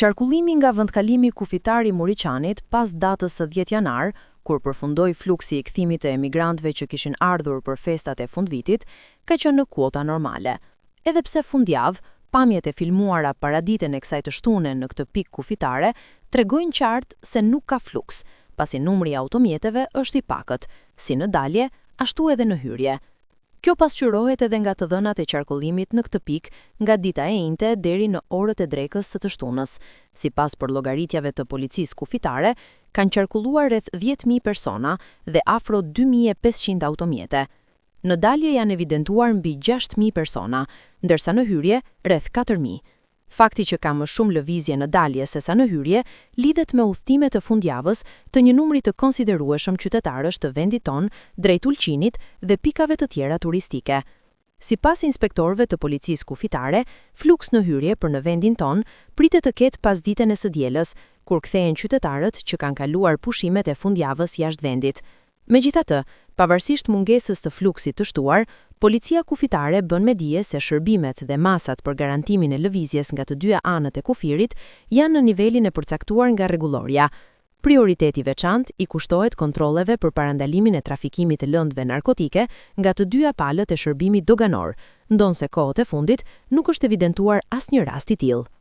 Qarkullimi nga vendkalimi kufitar i Muriçanit pas datës së 10 janar, kur përfundoi fluksi i kthimit të emigrantëve që kishin ardhur për festat e fundvitit, ka qenë në kuota normale. Edhe pse fundjavë, pamjet e filmuara paraditën e kësaj të shtune në këtë pikë kufitare tregojnë qartë se nuk ka fluks, pasi numri i automjeteve është i pakët, si në dalje, ashtu edhe në hyrje. Kjo pasqyrohet edhe nga të dhënat e qarkullimit në këtë pikë nga dita e njëjte deri në orët e drekës së të shtunës. Sipas përllogaritjave të policisë kufitare, kanë qarkulluar rreth 10.000 persona dhe afro 2.500 automjete. Në dalje janë evidentuar mbi 6.000 persona, ndërsa në hyrje rreth 4.000. Fakti që ka më shumë lëvizje në dalje se sa në hyrje lidhet me udhëtimet e fundjavës të një numri të konsiderueshëm qytetarësh të vendit tonë drejt Ulqinit dhe pikave të tjera turistike. Sipas inspektorëve të policisë kufitare, fluks në hyrje për në vendin tonë pritet të ketë pas ditën e së dielës, kur kthehen qytetarët që kanë kaluar pushimet e fundjavës jashtë vendit. Megjithatë, pavarësisht mungesës të fluksit të shtuar, policia kufitare bën me dije se shërbimet dhe masat për garantimin e lëvizjes nga të dyja anët e kufirit janë në nivelin e përcaktuar nga rregulloria. Prioriteti veçantë i kushtohet kontrolleve për parandalimin e trafikimit të lëndëve narkotike nga të dyja palët e shërbimit doganor, ndonse kohët e fundit nuk është evidentuar asnjë rast i tillë.